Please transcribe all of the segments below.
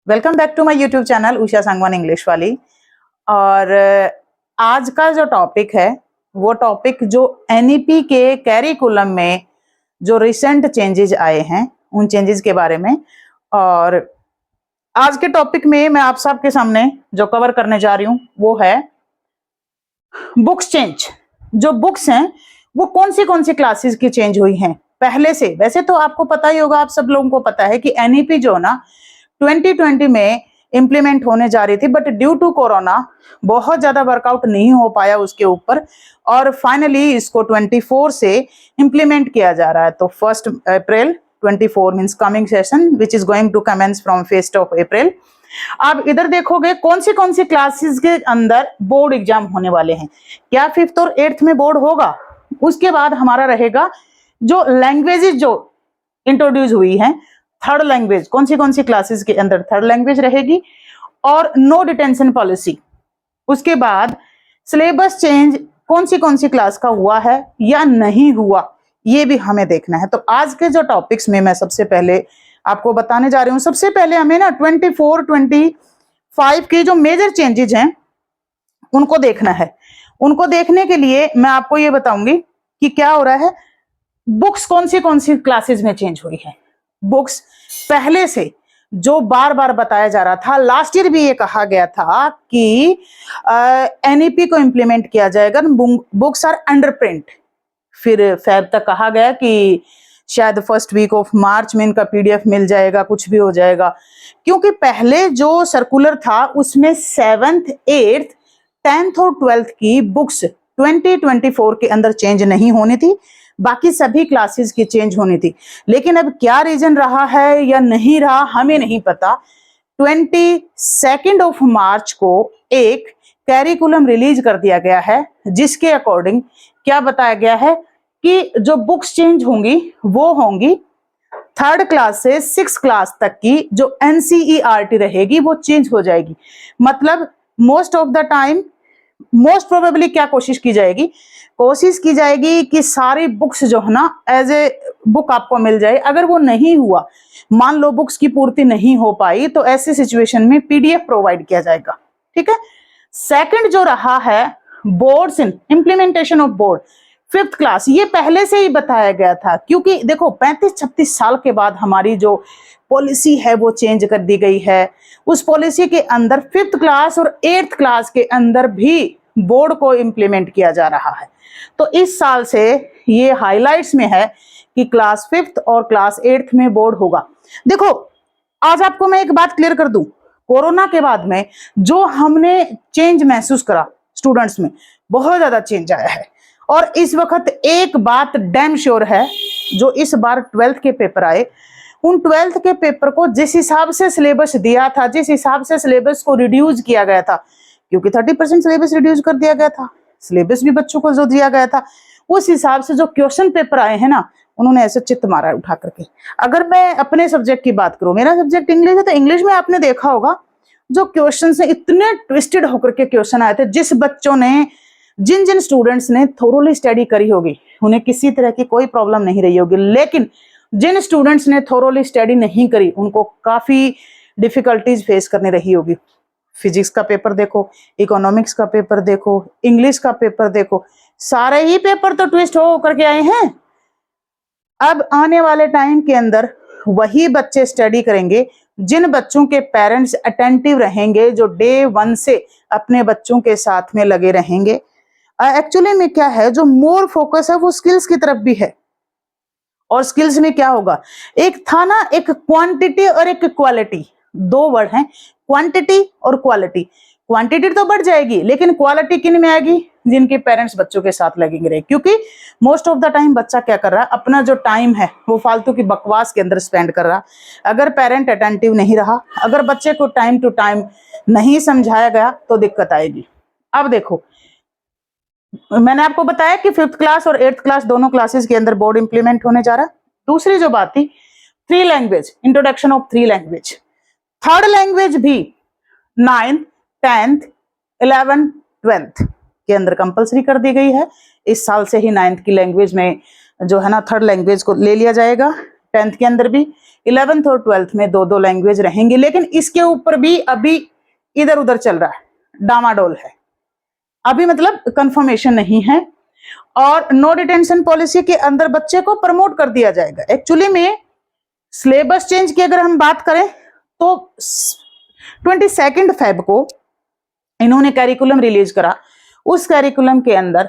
Welcome back to my YouTube channel Usha Sangwan English वाली। और आज का जो टॉपिक है वो टॉपिक जो एनईपी के कैरिकुलम में जो रिसेंट चेंजेस आए हैं उन चेंजेस के बारे में। और आज के टॉपिक में मैं आप सबके सामने जो कवर करने जा रही हूँ वो है बुक्स चेंज। जो बुक्स हैं वो कौन सी क्लासेस की चेंज हुई हैं पहले से। वैसे तो आपको पता ही होगा, आप सब लोगों को पता है कि एनईपी जो ना 2020 में इंप्लीमेंट होने जा रही थी, बट ड्यू टू कोरोना बहुत ज्यादा वर्कआउट नहीं हो पाया उसके ऊपर और फाइनली इसको 24 से इंप्लीमेंट किया जा रहा है। तो 1 April 24 means coming session which is going to commence from 1 April. आप इधर देखोगे कौन सी क्लासेस के अंदर बोर्ड एग्जाम होने वाले हैं। क्या 5th और 8th में बोर्ड होगा। उसके बाद हमारा रहेगा जो लैंग्वेजेस जो इंट्रोड्यूस हुई हैं, थर्ड लैंग्वेज कौन सी क्लासेस के अंदर थर्ड लैंग्वेज रहेगी, और नो डिटेंशन पॉलिसी। उसके बाद सिलेबस चेंज कौन सी क्लास का हुआ है या नहीं हुआ, ये भी हमें देखना है। तो आज के जो टॉपिक्स में मैं सबसे पहले आपको बताने जा रही हूँ। सबसे पहले हमें ना 24-25 के जो मेजर चेंजेस हैं उनको देखना है। उनको देखने के लिए मैं आपको ये बताऊंगी कि क्या हो रहा है। बुक्स कौन सी क्लासेस में चेंज हुई है। बुक्स पहले से जो बार बार बताया जा रहा था, लास्ट ईयर भी ये कहा गया था कि एनईपी को इंप्लीमेंट किया जाएगा, बुक्स आर अंडर प्रिंट। फिर फेब तक कहा गया कि शायद फर्स्ट वीक ऑफ मार्च में इनका पीडीएफ मिल जाएगा, कुछ भी हो जाएगा। क्योंकि पहले जो सर्कुलर था उसमें 7th 8th 10th और 12th की बुक्स 2024 के अंदर चेंज नहीं होनी थी, बाकी सभी क्लासेस की चेंज होनी थी। लेकिन अब क्या रीजन रहा है या नहीं रहा हमें नहीं पता। 22 मार्च को एक कैरिकुलम रिलीज कर दिया गया है जिसके अकॉर्डिंग क्या बताया गया है कि जो बुक्स चेंज होंगी वो होंगी 3rd क्लास से 6th क्लास तक की जो एनसीईआरटी रहेगी वो चेंज हो जाएगी। मतलब most of the time most probably क्या कोशिश की जाएगी कि सारी बुक्स जो है ना एज ए बुक आपको मिल जाए। अगर वो नहीं हुआ, मान लो बुक्स की पूर्ति नहीं हो पाई, तो ऐसी सिचुएशन में पीडीएफ प्रोवाइड किया जाएगा। ठीक है। सेकंड जो रहा है boards in implementation of board 5th class, ये पहले से ही बताया गया था। क्योंकि देखो 35-36 साल के बाद हमारी जो पॉलिसी है वो चेंज कर दी गई है। उस पॉलिसी के अंदर 5th क्लास और 8th क्लास के अंदर भी बोर्ड को इंप्लीमेंट किया जा रहा है। तो इस साल से ये हाइलाइट्स में है कि क्लास 5th और क्लास 8th में बोर्ड होगा। देखो आज आपको मैं एक बात क्लियर कर दूं, कोरोना के बाद में जो हमने चेंज महसूस करा स्टूडेंट्स में, बहुत ज्यादा चेंज आया है। और इस वक्त एक बात डैम श्योर है, जो इस बार 12th के पेपर आए, उन 12th के पेपर को जिस हिसाब से सिलेबस दिया था, जिस हिसाब से सिलेबस को रिड्यूस किया गया था, क्योंकि 30% सिलेबस रिड्यूस कर दिया गया था, सिलेबस भी बच्चों को जो दिया गया था उस हिसाब से जो क्वेश्चन पेपर आए हैं ना, उन्होंने ऐसे चित्त मारा है उठा करके। अगर मैं अपने सब्जेक्ट की बात करूं, मेरा सब्जेक्ट इंग्लिश है, तो इंग्लिश में आपने देखा होगा जो क्वेश्चन से इतने ट्विस्टेड होकर के क्वेश्चन आए थे। जिन स्टूडेंट्स ने थोरोली स्टडी करी होगी उन्हें किसी तरह की कोई प्रॉब्लम नहीं रही होगी, लेकिन जिन स्टूडेंट्स ने थोरोली स्टडी नहीं करी उनको काफी डिफिकल्टीज फेस करनी रही होगी। फिजिक्स का पेपर देखो, इकोनॉमिक्स का पेपर देखो, इंग्लिश का पेपर देखो, सारे ही पेपर तो ट्विस्ट हो करके आए हैं। अब आने वाले टाइम के अंदर वही बच्चे स्टडी करेंगे जिन बच्चों के पेरेंट्स अटेंटिव रहेंगे, जो डे 1 से अपने बच्चों के साथ में लगे रहेंगे। एक्चुअली में क्या है, जो मोर फोकस है वो स्किल्स की तरफ भी है। और स्किल्स में क्या होगा, एक था ना, एक क्वांटिटी और एक क्वालिटी, दो वर्ड हैं, क्वांटिटी और क्वालिटी। क्वांटिटी तो बढ़ जाएगी लेकिन क्वालिटी किन में आएगी, जिनके पेरेंट्स बच्चों के साथ लगेंगे रहे। क्योंकि मोस्ट ऑफ द टाइम बच्चा क्या कर रहा है, अपना जो टाइम है वो फालतू की बकवास के अंदर स्पेंड कर रहा। अगर पेरेंट अटेंटिव नहीं रहा, अगर बच्चे को टाइम टू टाइम नहीं समझाया गया तो दिक्कत आएगी। अब देखो मैंने आपको बताया कि 5th क्लास और 8th क्लास दोनों क्लासेस के अंदर बोर्ड इंप्लीमेंट होने जा रहा है। दूसरी जो बात थी 3 language, introduction of 3 language. 3rd language भी 9th 10th 11th 12th के अंदर कंपलसरी कर दी गई है। इस साल से ही 9th की लैंग्वेज में जो है ना 3rd लैंग्वेज को ले लिया जाएगा, 10th के अंदर भी, 11th और 12th में 2-2 लैंग्वेज रहेंगी, लेकिन इसके ऊपर भी अभी इधर उधर चल रहा है, डामाडोल है, अभी मतलब कंफर्मेशन नहीं है। और नो डिटेंशन पॉलिसी के अंदर बच्चे को प्रमोट कर दिया जाएगा। एक्चुअली में सिलेबस चेंज की अगर हम बात करें तो 22 फेब को इन्होंने कैरिकुलम रिलीज करा। उस कैरिकुलम के अंदर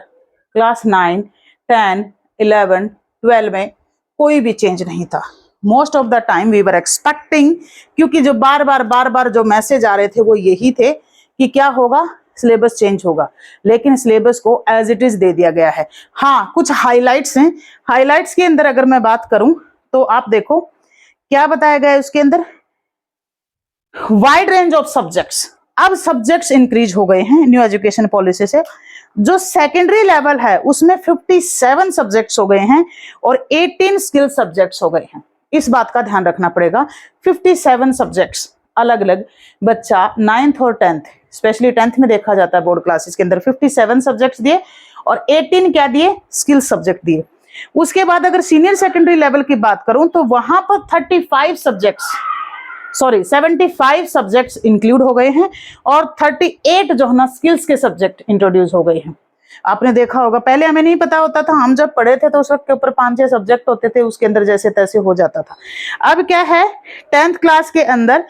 क्लास 9, 10, 11, 12 में कोई भी चेंज नहीं था। Most of the time we were expecting, क्योंकि जो बार बार जो मैसेज आ रहे थे वो यही थे कि क्या होगा, सिलेबस चेंज होगा, लेकिन सिलेबस को एज इट इज दे दिया गया है। हाँ, कुछ हाइलाइट्स हैं। हाइलाइट्स के अंदर अगर मैं बात करूं तो आप देखो क्या बताया गया है उसके अंदर, वाइड रेंज ऑफ सब्जेक्ट्स। अब सब्जेक्ट्स इंक्रीज हो गए हैं न्यू एजुकेशन पॉलिसी से। जो सेकेंडरी लेवल है उसमें 57 सब्जेक्ट्स हो गए हैं और 18 स्किल सब्जेक्ट्स हो गए हैं। इस बात का ध्यान रखना पड़ेगा। 57 सब्जेक्ट्स अलग अलग बच्चा 9th और 10th, स्पेशली 10th में देखा जाता है बोर्ड क्लासेस के अंदर 57 सब्जेक्ट्स दिए और 18 क्या दिए, स्किल सब्जेक्ट दिए। उसके बाद अगर सीनियर सेकेंडरी लेवल की बात करूं तो वहां पर 75 सब्जेक्ट्स इंक्लूड हो गए हैं और 38 जो है ना स्किल्स के सब्जेक्ट इंट्रोड्यूस हो गए हैं। आपने देखा होगा, पहले हमें नहीं पता होता था, हम जब पढ़े थे तो उस वक्त के ऊपर 5-6 सब्जेक्ट होते थे, उसके अंदर जैसे तैसे हो जाता था। अब क्या है, 10th क्लास के अंदर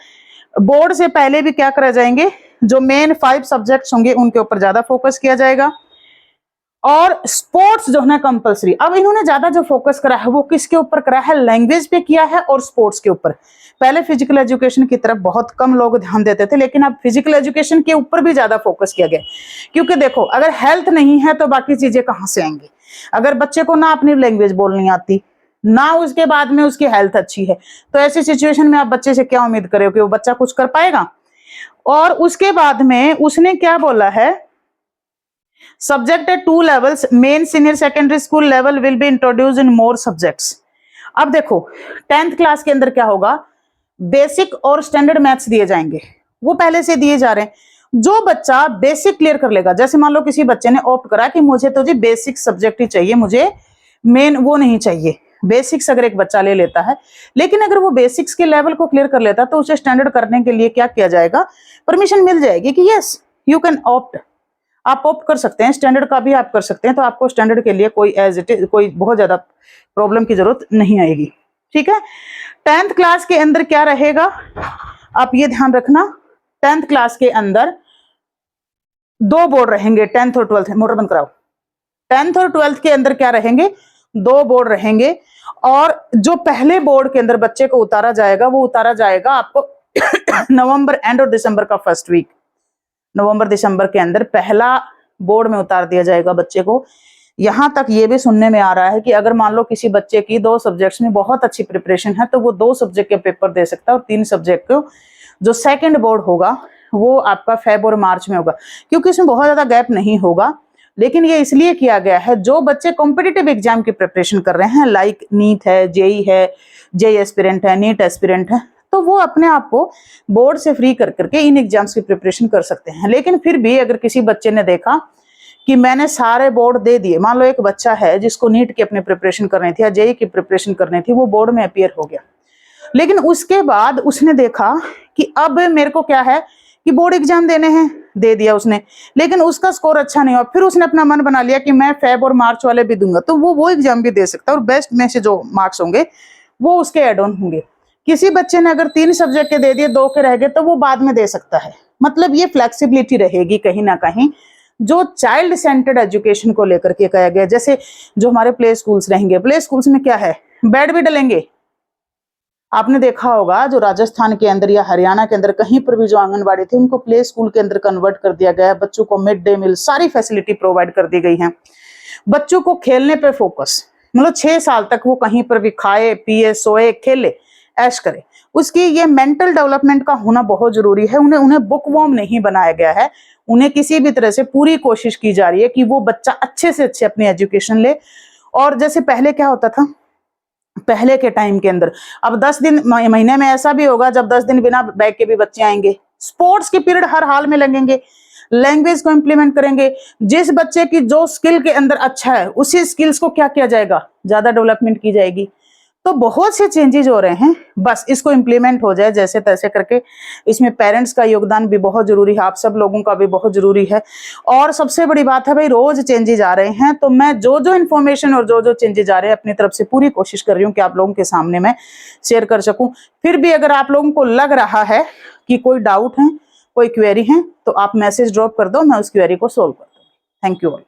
बोर्ड से पहले भी क्या करा जाएंगे, जो मेन 5 सब्जेक्ट्स होंगे उनके ऊपर ज्यादा फोकस किया जाएगा और स्पोर्ट्स जो है ना कंपलसरी। अब इन्होंने ज्यादा जो फोकस करा है वो किसके ऊपर करा है, लैंग्वेज पे किया है और स्पोर्ट्स के ऊपर। पहले फिजिकल एजुकेशन की तरफ बहुत कम लोग ध्यान देते थे, लेकिन अब फिजिकल एजुकेशन के ऊपर भी ज्यादा फोकस किया गया। क्योंकि देखो, अगर हेल्थ नहीं है तो बाकी चीजें कहां से आएंगी। अगर बच्चे को ना अपनी लैंग्वेज बोलनी आती, ना उसके बाद में उसकी हेल्थ अच्छी है, तो ऐसी सिचुएशन में आप बच्चे से क्या उम्मीद करें कि वो बच्चा कुछ कर पाएगा। और उसके बाद में उसने क्या बोला है, subject at 2 levels, main senior secondary school level will be introduce in more subjects. अब देखो 10th क्लास के अंदर क्या होगा, बेसिक और स्टैंडर्ड मैथ्स दिए जाएंगे, वो पहले से दिए जा रहे हैं। जो बच्चा बेसिक क्लियर कर लेगा, जैसे मान लो किसी बच्चे ने ऑप्ट करा कि मुझे तो जी बेसिक सब्जेक्ट ही चाहिए, मुझे मेन वो नहीं चाहिए, बेसिक्स अगर एक बच्चा ले लेता है, लेकिन अगर वो बेसिक्स के लेवल को क्लियर कर लेता तो उसे स्टैंडर्ड करने के लिए क्या किया जाएगा, परमिशन मिल जाएगी कि यस यू कैन ऑप्ट, आप ऑप्ट कर सकते हैं, स्टैंडर्ड का भी आप कर सकते हैं। तो आपको स्टैंडर्ड के लिए कोई एज इट इज कोई बहुत ज्यादा प्रॉब्लम की जरूरत नहीं आएगी। ठीक है, 10th क्लास के अंदर क्या रहेगा, आप ये ध्यान रखना, 10th क्लास के अंदर 2 बोर्ड रहेंगे, 10th और 12th। मोटर बंद कराओ। 10th और 12th के अंदर क्या रहेंगे, 2 बोर्ड रहेंगे और जो पहले बोर्ड के अंदर बच्चे को उतारा जाएगा वो उतारा जाएगा आपको नवंबर एंड और दिसंबर का फर्स्ट वीक, नवंबर दिसंबर के अंदर पहला बोर्ड में उतार दिया जाएगा बच्चे को। यहां तक ये भी सुनने में आ रहा है कि अगर मान लो किसी बच्चे की 2 सब्जेक्ट्स में बहुत अच्छी प्रिपरेशन है तो वो 2 सब्जेक्ट के पेपर दे सकता है और 3 सब्जेक्ट को जो सेकंड बोर्ड होगा वो आपका फेब और मार्च में होगा, क्योंकि इसमें बहुत ज्यादा गैप नहीं होगा। लेकिन ये इसलिए किया गया है, जो बच्चे कॉम्पिटिटिव एग्जाम की प्रिपरेशन कर रहे हैं, लाइक नीट है, जेई है, जेई एस्पिरेंट है, नीट एस्पिरेंट है, तो वो अपने आप को बोर्ड से फ्री कर करके इन एग्जाम्स की प्रिपरेशन कर सकते हैं। लेकिन फिर भी अगर किसी बच्चे ने देखा कि मैंने सारे बोर्ड दे दिए, मान लो एक बच्चा है जिसको नीट की अपनी प्रिपरेशन करनी थी या जेई की प्रिपरेशन करनी थी, वो बोर्ड में अपीयर हो गया, लेकिन उसके बाद उसने देखा कि अब मेरे को क्या है कि बोर्ड एग्जाम देने हैं, दे दिया उसने, लेकिन उसका स्कोर अच्छा नहीं हुआ, फिर उसने अपना मन बना लिया कि मैं फेब और मार्च वाले भी दूंगा, तो वो एग्जाम भी दे सकता है और बेस्ट में से जो मार्क्स होंगे वो उसके एड ऑन होंगे। किसी बच्चे ने अगर 3 सब्जेक्ट के दे दिए, 2 के रह गए, तो वो बाद में दे सकता है। मतलब ये फ्लेक्सिबिलिटी रहेगी कहीं ना कहीं, जो चाइल्ड सेंटर्ड एजुकेशन को लेकर के कहा गया। जैसे जो हमारे प्ले स्कूल्स रहेंगे, प्ले स्कूल्स में क्या है, बेड भी डलेंगे। आपने देखा होगा जो राजस्थान के अंदर या हरियाणा के अंदर कहीं पर भी जो आंगनबाड़ी थी उनको प्ले स्कूल के अंदर कन्वर्ट कर दिया गया है। बच्चों को मिड डे मील सारी फैसिलिटी प्रोवाइड कर दी गई है। बच्चों को खेलने पे फोकस, मतलब 6 साल तक वो कहीं पर भी खाए पिए सोए खेले ऐश करे, उसकी ये मेंटल डेवलपमेंट का होना बहुत जरूरी है। उन्हें बुकवॉर्म नहीं बनाया गया है, उन्हें किसी भी तरह से पूरी कोशिश की जा रही है कि वो बच्चा अच्छे से अच्छे अपनी एजुकेशन ले। और जैसे पहले क्या होता था, पहले के टाइम के अंदर, अब 10 दिन महीने में ऐसा भी होगा जब 10 दिन बिना बैग के भी बच्चे आएंगे। स्पोर्ट्स के पीरियड हर हाल में लगेंगे, लैंग्वेज को इंप्लीमेंट करेंगे। जिस बच्चे की जो स्किल के अंदर अच्छा है उसी स्किल्स को क्या किया जाएगा, ज्यादा डेवलपमेंट की जाएगी। तो बहुत से चेंजेज हो रहे हैं, बस इसको इम्प्लीमेंट हो जाए जैसे तैसे करके। इसमें पेरेंट्स का योगदान भी बहुत जरूरी है, आप सब लोगों का भी बहुत जरूरी है। और सबसे बड़ी बात है भाई, रोज चेंजेज आ रहे हैं, तो मैं जो जो इन्फॉर्मेशन और जो जो चेंजेज आ रहे हैं अपनी तरफ से पूरी कोशिश कर रही हूँ कि आप लोगों के सामने मैं शेयर कर सकूं। फिर भी अगर आप लोगों को लग रहा है कि कोई डाउट है, कोई क्वेरी है, तो आप मैसेज ड्रॉप कर दो, मैं उस क्वेरी को सोल्व कर दूँ। Thank you all.